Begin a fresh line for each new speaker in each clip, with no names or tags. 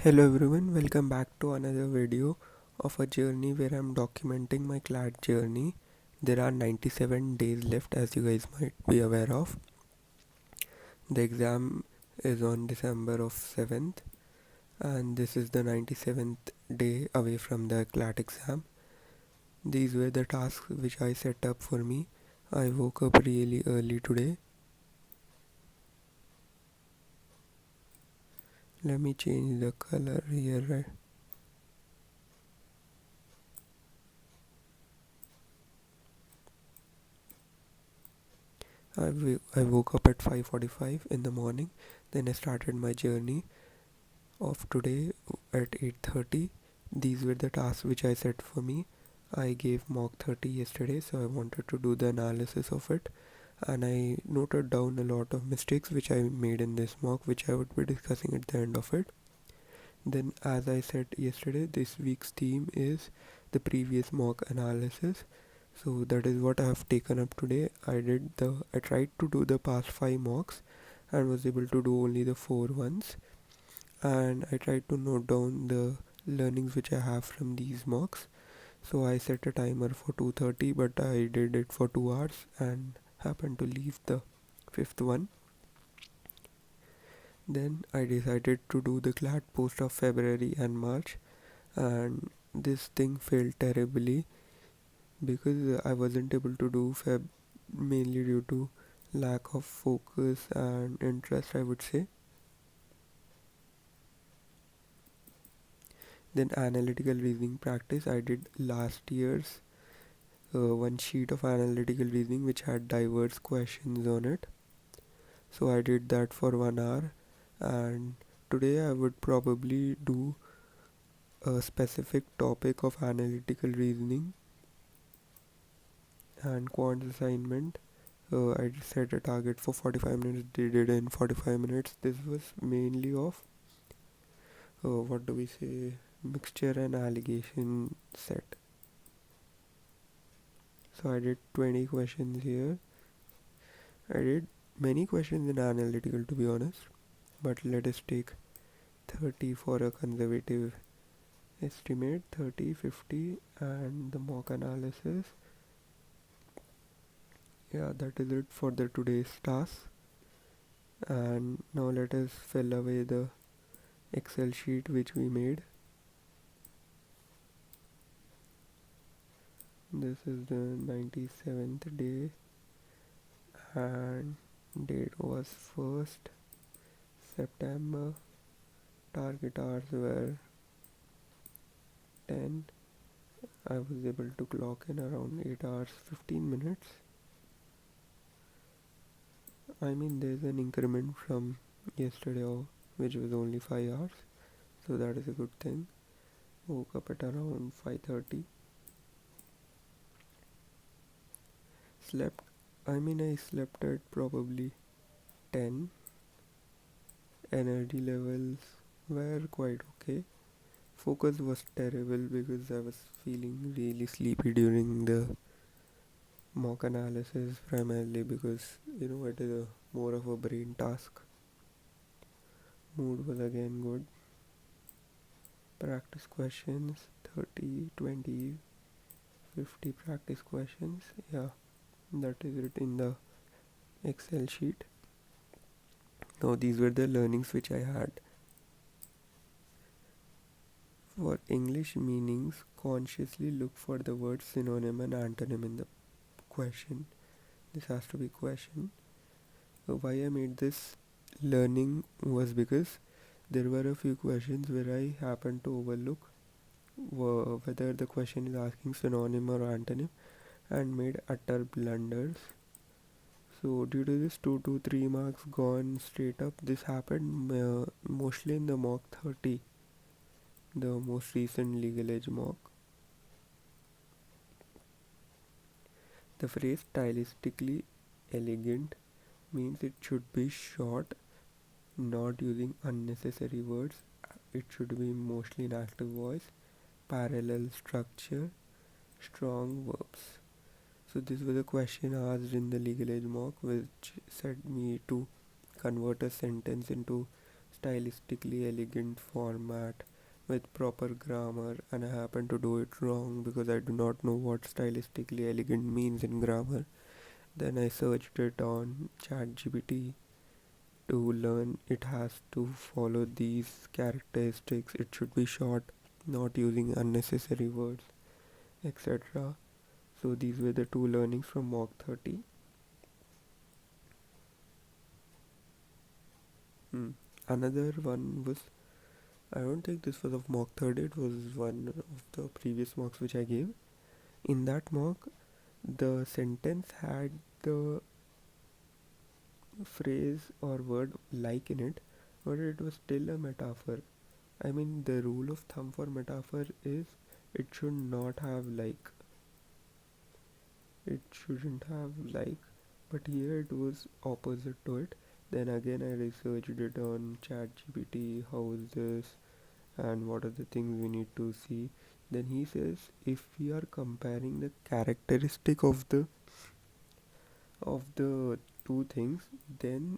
Hello everyone, welcome back to another video of a journey where I'm documenting my CLAT journey. There are 97 days left, as you guys might be aware of. The exam is on December of 7th, and this is the 97th day away from the CLAT exam. These were the tasks which I set up for me. I woke up really early today. Let me change the color here, right? I woke up at 5:45 in the morning. Then I started my journey of today at 8:30. These were the tasks which I set for me. I gave mock 30 yesterday, so I wanted to do the analysis of it, and I noted down a lot of mistakes which I made in this mock, which I would be discussing at the end of it. Then, as I said yesterday, this week's theme is the previous mock analysis. So that is what I have taken up today. I tried to do the past 5 mocks and was able to do only the 4 ones, and I tried to note down the learnings which I have from these mocks. So I set a timer for 2:30, but I did it for 2 hours and happened to leave the fifth one. Then I decided to do the CLAT post of February and March, and this thing failed terribly because I wasn't able to do Feb mainly due to lack of focus and interest, I would say. Then analytical reasoning practice, I did last year's one sheet of analytical reasoning which had diverse questions on it. So I did that for 1 hour, and today I would probably do a specific topic of analytical reasoning and quant assignment. I set a target for 45 minutes, did it in 45 minutes. This was mainly of what do we say, mixture and allegation set. So I did 20 questions here. I did many questions in analytical, to be honest, but let us take 30 for a conservative estimate. 30, 50, and the mock analysis. Yeah, that is it for the today's task. And now let us fill away the Excel sheet which we made. This is the 97th day, and date was 1st September. Target hours were 10. I was able to clock in around 8 hours 15 minutes. I mean, there's an increment from yesterday, which was only 5 hours, so that is a good thing. Woke up at around 5:30. Slept, I slept at probably 10. Energy levels were quite okay. Focus was terrible because I was feeling really sleepy during the mock analysis, primarily because it is a more of a brain task. Mood was again good. Practice questions, 30, 20, 50 practice questions. Yeah, that is it in the Excel sheet. Now these were the learnings which I had. For English meanings, consciously look for the word synonym and antonym in the question. This has to be question. Why I made this learning was because there were a few questions where I happened to overlook whether the question is asking synonym or antonym, and made utter blunders. So due to this 2 to 3 marks gone straight up, this happened mostly in the mock 30, the most recent legal edge mock. The phrase stylistically elegant means it should be short, not using unnecessary words. It should be mostly in active voice, parallel structure, strong verbs. So this was a question asked in the legal age mock which said me to convert a sentence into stylistically elegant format with proper grammar, and I happen to do it wrong because I do not know what stylistically elegant means in grammar. Then I searched it on ChatGPT to learn it has to follow these characteristics. It should be short, not using unnecessary words, etc. So these were the two learnings from Mock 30. Hmm. Another one was, I don't think this was of Mock 30, it was one of the previous mocks which I gave. In that mock, the sentence had the phrase or word like in it, but it was still a metaphor. I mean, the rule of thumb for metaphor is it should not have like. It shouldn't have like, but here it was opposite to it. Then again, I researched it on ChatGPT. How is this, and what are the things we need to see? Then he says if we are comparing the characteristic of the two things, then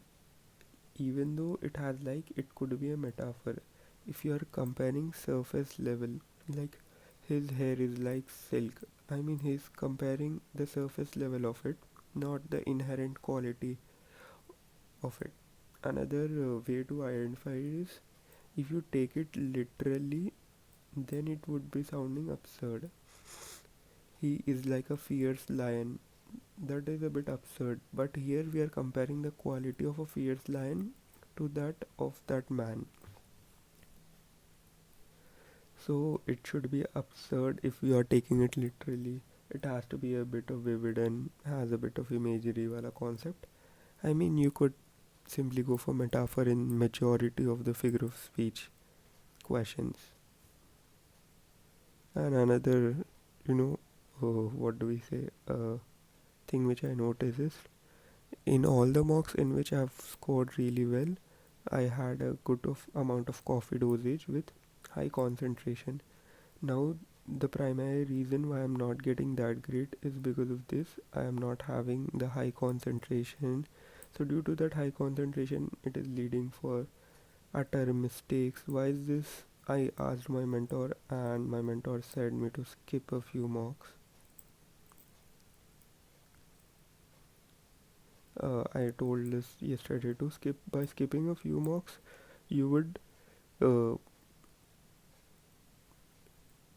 even though it has like, it could be a metaphor. If you are comparing surface level, like his hair is like silk, I mean he's comparing the surface level of it, not the inherent quality of it. Another way to identify it is, if you take it literally, then it would be sounding absurd. He is like a fierce lion. That is a bit absurd, but here we are comparing the quality of a fierce lion to that of that man. So it should be absurd if we are taking it literally. It has to be a bit of vivid and has a bit of imagery wala concept. I mean, you could simply go for metaphor in majority of the figure of speech questions. And another, you know, what do we say? Thing which I noticed is, in all the mocks in which I've scored really well, I had a good amount of coffee dosage with high concentration. Now, the primary reason why I'm not getting that great is because of this. I am not having the high concentration. So, due to that high concentration, it is leading for utter mistakes. Why is this? I asked my mentor, and my mentor said me to skip a few mocks. I told this yesterday to skip. By skipping a few mocks, you would uh,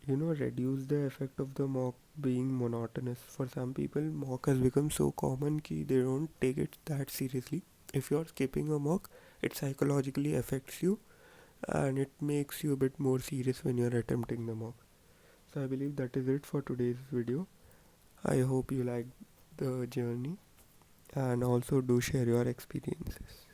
reduce the effect of the mock being monotonous. For some people, mock has become so common ki they don't take it that seriously. If you're skipping a mock, it psychologically affects you, and it makes you a bit more serious when you're attempting the mock. So I believe that is it for today's video. I hope you liked the journey, and also do share your experiences.